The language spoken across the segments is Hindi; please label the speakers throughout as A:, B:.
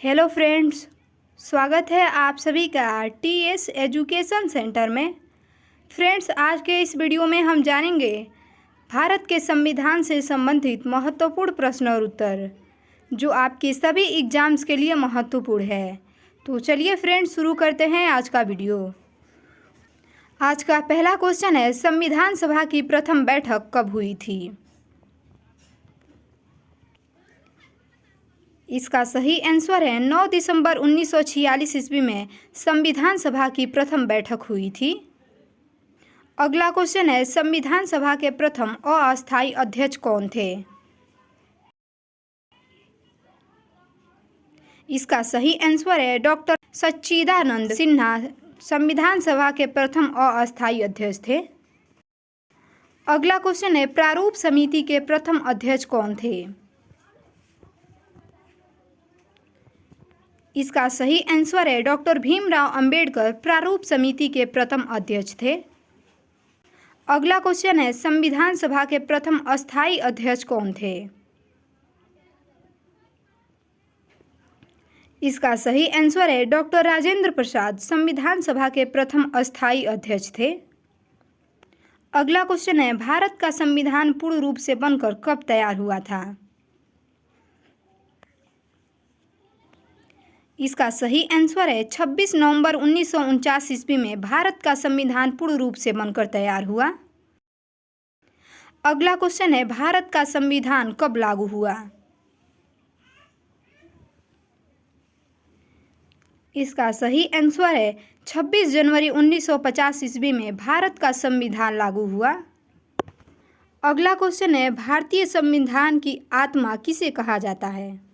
A: हेलो फ्रेंड्स, स्वागत है आप सभी का टीएस एजुकेशन सेंटर में। फ्रेंड्स, आज के इस वीडियो में हम जानेंगे भारत के संविधान से संबंधित महत्वपूर्ण प्रश्न और उत्तर जो आपके सभी एग्जाम्स के लिए महत्वपूर्ण है। तो चलिए फ्रेंड्स, शुरू करते हैं आज का वीडियो। आज का पहला क्वेश्चन है, संविधान सभा की प्रथम बैठक कब हुई थी? इसका सही आंसर है 9 दिसंबर 1946 ईस्वी में संविधान सभा की प्रथम बैठक हुई थी। अगला क्वेश्चन है, संविधान सभा के प्रथम अस्थायी अध्यक्ष कौन थे? इसका सही आंसर है डॉक्टर सच्चिदानंद सिन्हा संविधान सभा के प्रथम अस्थायी अध्यक्ष थे। अगला क्वेश्चन है, प्रारूप समिति के प्रथम अध्यक्ष कौन थे? इसका सही आंसर है डॉक्टर भीमराव अंबेडकर प्रारूप समिति के प्रथम अध्यक्ष थे। अगला क्वेश्चन है, संविधान सभा के प्रथम अस्थायी अध्यक्ष कौन थे? इसका सही आंसर है डॉक्टर राजेंद्र प्रसाद संविधान सभा के प्रथम अस्थायी अध्यक्ष थे। अगला क्वेश्चन है, भारत का संविधान पूर्ण रूप से बनकर कब तैयार हुआ था? इसका सही आंसर है 26 नवंबर 1949 ईस्वी में भारत का संविधान पूर्ण रूप से बनकर तैयार हुआ। अगला क्वेश्चन है, भारत का संविधान कब लागू हुआ? इसका सही आंसर है 26 जनवरी 1950 ईस्वी में भारत का संविधान लागू हुआ। अगला क्वेश्चन है, भारतीय संविधान की आत्मा किसे कहा जाता है?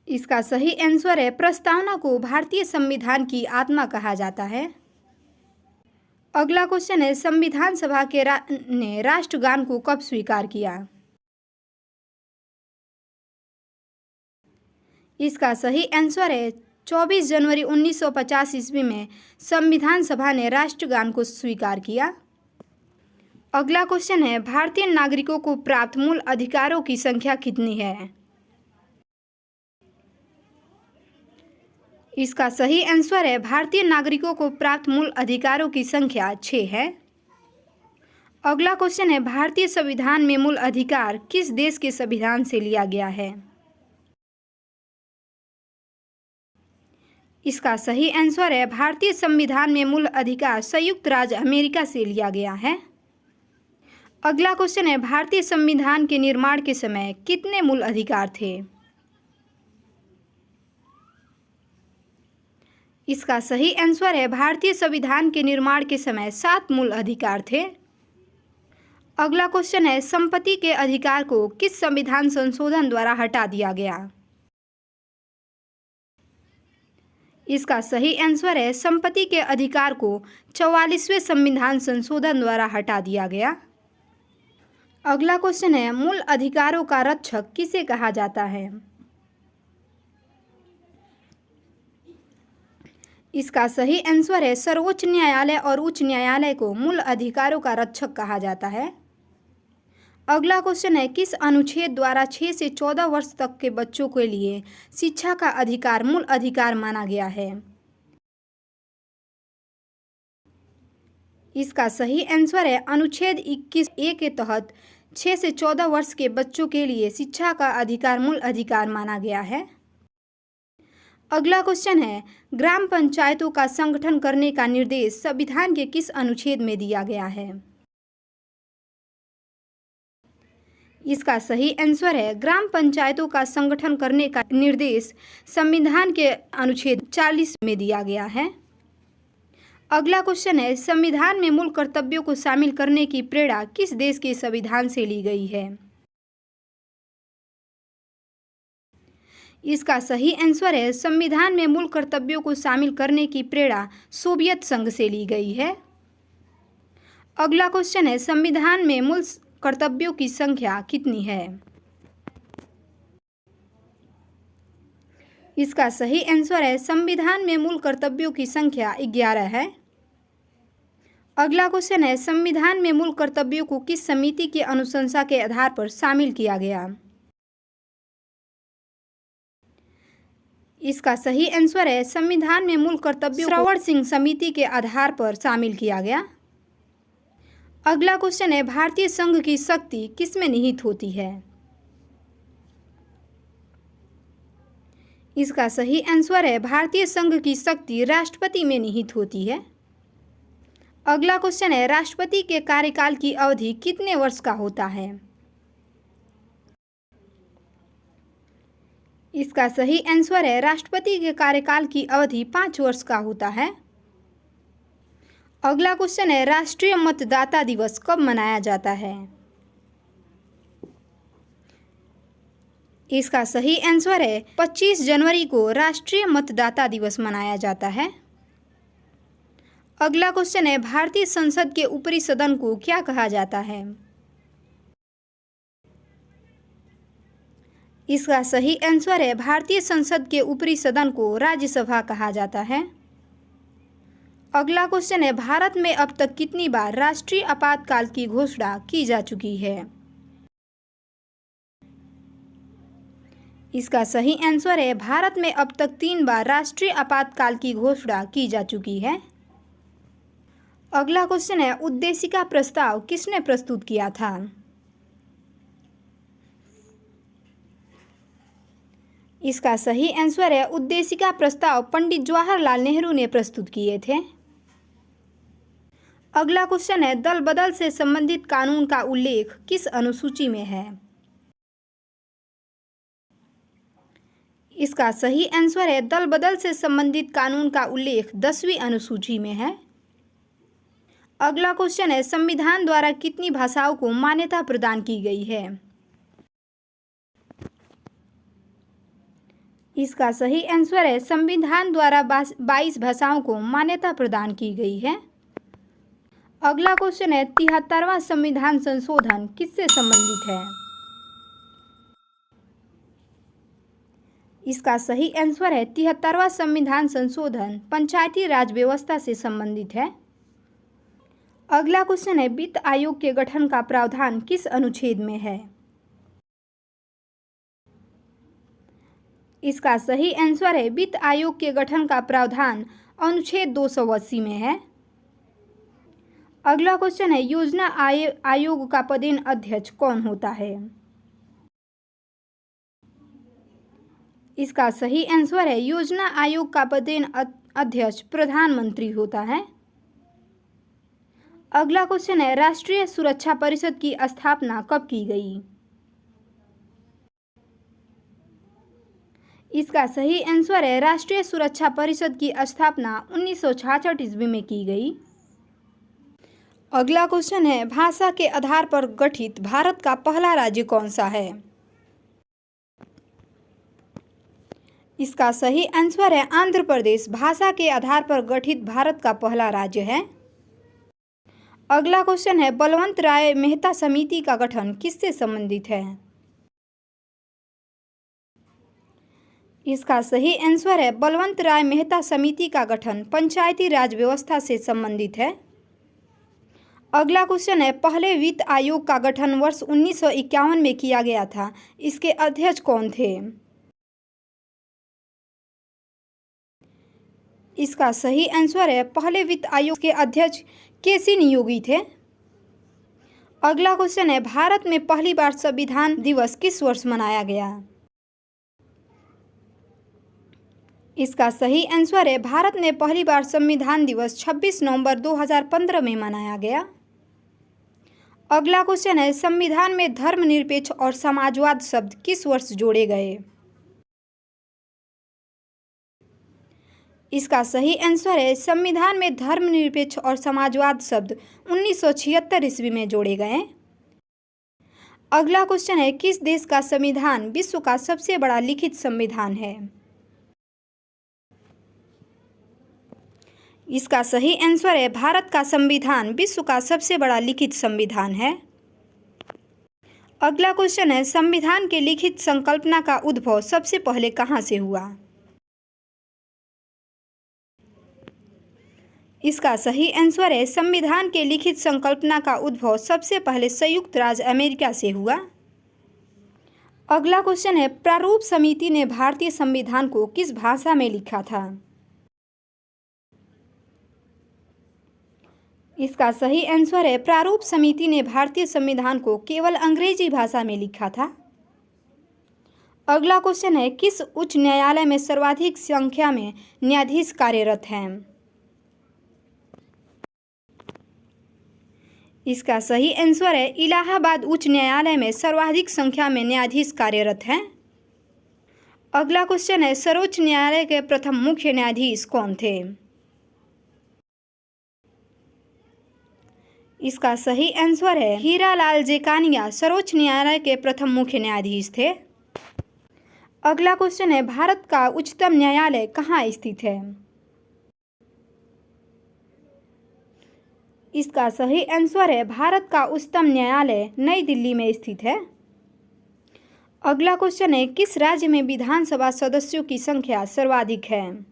A: इसका सही आंसर है प्रस्तावना को भारतीय संविधान की आत्मा कहा जाता है। अगला क्वेश्चन है, संविधान सभा के ने राष्ट्रगान को कब स्वीकार किया? इसका सही आंसर है 24 जनवरी 1950 ईस्वी में संविधान सभा ने राष्ट्रगान को स्वीकार किया। अगला क्वेश्चन है, भारतीय नागरिकों को प्राप्त मूल अधिकारों की संख्या कितनी है? इसका सही आंसर है भारतीय नागरिकों को प्राप्त मूल अधिकारों की संख्या 6 है। अगला क्वेश्चन है, भारतीय संविधान में मूल अधिकार किस देश के संविधान से लिया गया है? इसका सही आंसर है भारतीय संविधान में मूल अधिकार संयुक्त राज्य अमेरिका से लिया गया है। अगला क्वेश्चन है, भारतीय संविधान के निर्माण के समय कितने मूल अधिकार थे? इसका सही आंसर है भारतीय संविधान के निर्माण के समय 7 मूल अधिकार थे। अगला क्वेश्चन है, संपत्ति के अधिकार को किस संविधान संशोधन द्वारा हटा दिया गया? इसका सही आंसर है संपत्ति के अधिकार को 44वें संविधान संशोधन द्वारा हटा दिया गया। अगला क्वेश्चन है, मूल अधिकारों का रक्षक किसे कहा जाता है? इसका सही आंसर है सर्वोच्च न्यायालय और उच्च न्यायालय को मूल अधिकारों का रक्षक कहा जाता है। अगला क्वेश्चन है, किस अनुच्छेद द्वारा 6 से 14 वर्ष तक के बच्चों के लिए शिक्षा का अधिकार मूल अधिकार माना गया है? इसका सही आंसर है अनुच्छेद 21A के तहत 6 से 14 वर्ष के बच्चों के लिए शिक्षा का अधिकार मूल अधिकार माना गया है। अगला क्वेश्चन है, ग्राम पंचायतों का संगठन करने का निर्देश संविधान के किस अनुच्छेद में दिया गया है? इसका सही आंसर है ग्राम पंचायतों का संगठन करने का निर्देश संविधान के अनुच्छेद 40 में दिया गया है। अगला क्वेश्चन है, संविधान में मूल कर्तव्यों को शामिल करने की प्रेरणा किस देश के संविधान से ली गई है? इसका सही आंसर है संविधान में मूल कर्तव्यों को शामिल करने की प्रेरणा सोवियत संघ से ली गई है। अगला क्वेश्चन है, संविधान में मूल कर्तव्यों की संख्या कितनी है? इसका सही आंसर है संविधान में मूल कर्तव्यों की संख्या 11 है। अगला क्वेश्चन है, संविधान में मूल कर्तव्यों को किस समिति की अनुशंसा के आधार पर शामिल किया गया? इसका सही आंसर है संविधान में मूल कर्तव्यों श्रवण सिंह समिति के आधार पर शामिल किया गया। अगला क्वेश्चन है भारतीय संघ की शक्ति किसमें निहित होती है? इसका सही आंसर है भारतीय संघ की शक्ति राष्ट्रपति में निहित होती है। अगला क्वेश्चन है राष्ट्रपति के कार्यकाल की अवधि कितने वर्ष का होता है? इसका सही आंसर है राष्ट्रपति के कार्यकाल की अवधि 5 वर्ष का होता है। अगला क्वेश्चन है राष्ट्रीय मतदाता दिवस कब मनाया जाता है? इसका सही आंसर है 25 जनवरी को राष्ट्रीय मतदाता दिवस मनाया जाता है। अगला क्वेश्चन है भारतीय संसद के ऊपरी सदन को क्या कहा जाता है? इसका सही आंसर है भारतीय संसद के ऊपरी सदन को राज्यसभा कहा जाता है। अगला क्वेश्चन है भारत में अब तक कितनी बार राष्ट्रीय आपातकाल की घोषणा की जा चुकी है? इसका सही आंसर है भारत में अब तक 3 बार राष्ट्रीय आपातकाल की घोषणा की जा चुकी है। अगला क्वेश्चन है उद्देशिका प्रस्ताव किसने प्रस्तुत किया था? इसका सही आंसर है उद्देशिका प्रस्ताव पंडित जवाहरलाल नेहरू ने प्रस्तुत किए थे। अगला क्वेश्चन है दल बदल से संबंधित कानून का उल्लेख किस अनुसूची में है? इसका सही आंसर है दल बदल से संबंधित कानून का उल्लेख 10वीं अनुसूची में है। अगला क्वेश्चन है संविधान द्वारा कितनी भाषाओं को मान्यता प्रदान की गई है? इसका सही आंसर है संविधान द्वारा 22 भाषाओं को मान्यता प्रदान की गई है। अगला क्वेश्चन है 73वां संविधान संशोधन किससे संबंधित है? इसका सही आंसर है 73वां संविधान संशोधन पंचायती राज व्यवस्था से संबंधित है। अगला क्वेश्चन है वित्त आयोग के गठन का प्रावधान किस अनुच्छेद में है? इसका सही आंसर है वित्त आयोग के गठन का प्रावधान अनुच्छेद 280 में है। अगला क्वेश्चन है योजना आयोग का पदेन अध्यक्ष कौन होता है? इसका सही आंसर है योजना आयोग का पदेन अध्यक्ष प्रधानमंत्री होता है। अगला क्वेश्चन है राष्ट्रीय सुरक्षा परिषद की स्थापना कब की गई? इसका सही आंसर है राष्ट्रीय सुरक्षा परिषद की स्थापना 1966 ईस्वी में की गई। अगला क्वेश्चन है भाषा के आधार पर गठित भारत का पहला राज्य कौन सा है? इसका सही आंसर है आंध्र प्रदेश भाषा के आधार पर गठित भारत का पहला राज्य है। अगला क्वेश्चन है बलवंत राय मेहता समिति का गठन किससे संबंधित है? इसका सही आंसर है बलवंत राय मेहता समिति का गठन पंचायती राज व्यवस्था से संबंधित है। अगला क्वेश्चन है पहले वित्त आयोग का गठन वर्ष 1951 में किया गया था, इसके अध्यक्ष कौन थे? इसका सही आंसर है पहले वित्त आयोग के अध्यक्ष केसी नियोगी थे। अगला क्वेश्चन है भारत में पहली बार संविधान दिवस किस वर्ष मनाया गया? इसका सही आंसर है भारत में पहली बार संविधान दिवस 26 नवंबर 2015 में मनाया गया। अगला क्वेश्चन है संविधान में धर्मनिरपेक्ष और समाजवाद शब्द किस वर्ष जोड़े गए? इसका सही आंसर है संविधान में धर्मनिरपेक्ष और समाजवाद शब्द 1976 ईस्वी में जोड़े गए। अगला क्वेश्चन है किस देश का संविधान विश्व का सबसे बड़ा लिखित संविधान है? इसका सही आंसर है भारत का संविधान विश्व का सबसे बड़ा लिखित संविधान है। अगला क्वेश्चन है संविधान के लिखित संकल्पना का उद्भव सबसे पहले कहाँ से हुआ? इसका सही आंसर है संविधान के लिखित संकल्पना का उद्भव सबसे पहले संयुक्त राज्य अमेरिका से हुआ। अगला क्वेश्चन है, प्रारूप समिति ने भारतीय संविधान को किस भाषा में लिखा था? इसका सही आंसर है, प्रारूप समिति ने भारतीय संविधान को केवल अंग्रेजी भाषा में लिखा था। अगला क्वेश्चन है, किस उच्च न्यायालय में सर्वाधिक संख्या में न्यायाधीश कार्यरत हैं? इसका सही आंसर है, इलाहाबाद उच्च न्यायालय में सर्वाधिक संख्या में न्यायाधीश कार्यरत हैं। अगला क्वेश्चन है, सर्वोच्च न्यायालय के प्रथम मुख्य न्यायाधीश कौन थे? इसका सही आंसर है, हीरालाल जेकानिया सर्वोच्च न्यायालय के प्रथम मुख्य न्यायाधीश थे। अगला क्वेश्चन है, भारत का उच्चतम न्यायालय कहाँ स्थित है? इसका सही आंसर है, भारत का उच्चतम न्यायालय नई दिल्ली में स्थित है। अगला क्वेश्चन है, किस राज्य में विधानसभा सदस्यों की संख्या सर्वाधिक है?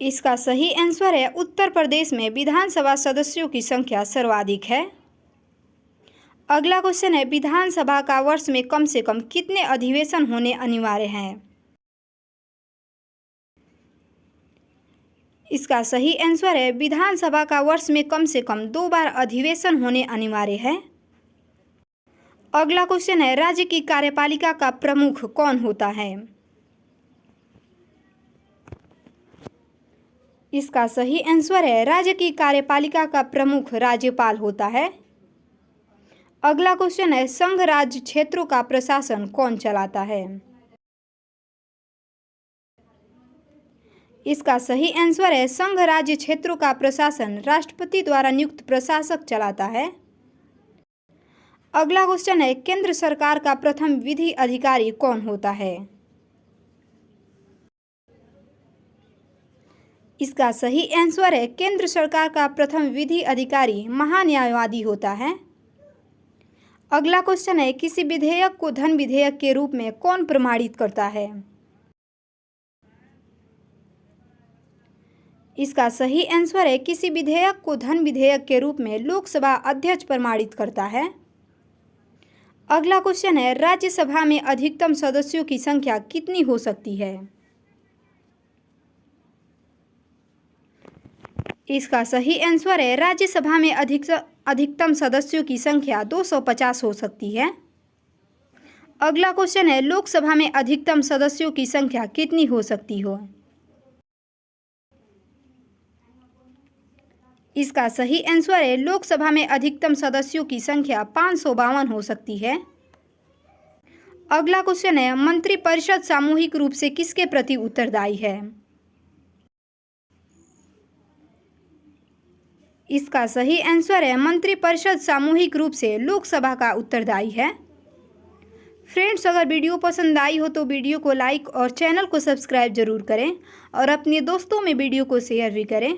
A: इसका सही आंसर है, उत्तर प्रदेश में विधानसभा सदस्यों की संख्या सर्वाधिक है। अगला क्वेश्चन है, विधानसभा का वर्ष में कम से कम कितने अधिवेशन होने अनिवार्य हैं? इसका सही आंसर है, विधानसभा का वर्ष में कम से कम 2 बार अधिवेशन होने अनिवार्य है। अगला क्वेश्चन है, राज्य की कार्यपालिका का प्रमुख कौन होता है? इसका सही आंसर है, राज्य की कार्यपालिका का प्रमुख राज्यपाल होता है। अगला क्वेश्चन है, संघ राज्य क्षेत्रों का प्रशासन कौन चलाता है? इसका सही आंसर है, संघ राज्य क्षेत्रों का प्रशासन राष्ट्रपति द्वारा नियुक्त प्रशासक चलाता है। अगला क्वेश्चन है, केंद्र सरकार का प्रथम विधि अधिकारी कौन होता है? इसका सही आंसर है, केंद्र सरकार का प्रथम विधि अधिकारी महान्यायवादी होता है। अगला क्वेश्चन है, किसी विधेयक को धन विधेयक के रूप में कौन प्रमाणित करता है? इसका सही आंसर है, किसी विधेयक को धन विधेयक के रूप में लोकसभा अध्यक्ष प्रमाणित करता है। अगला क्वेश्चन है, राज्यसभा में अधिकतम सदस्यों की संख्या कितनी हो सकती है? इसका सही आंसर है, राज्यसभा में अधिकतम सदस्यों की संख्या 250 हो सकती है। अगला क्वेश्चन है, लोकसभा में अधिकतम सदस्यों की संख्या कितनी हो सकती हो? इसका सही आंसर है, लोकसभा में अधिकतम सदस्यों की संख्या 552 हो सकती है। अगला क्वेश्चन है, मंत्रिपरिषद सामूहिक रूप से किसके प्रति उत्तरदायी है? इसका सही आंसर है, मंत्रिपरिषद सामूहिक रूप से लोकसभा का उत्तरदायी है। फ्रेंड्स, अगर वीडियो पसंद आई हो तो वीडियो को लाइक और चैनल को सब्सक्राइब जरूर करें और अपने दोस्तों में वीडियो को शेयर भी करें।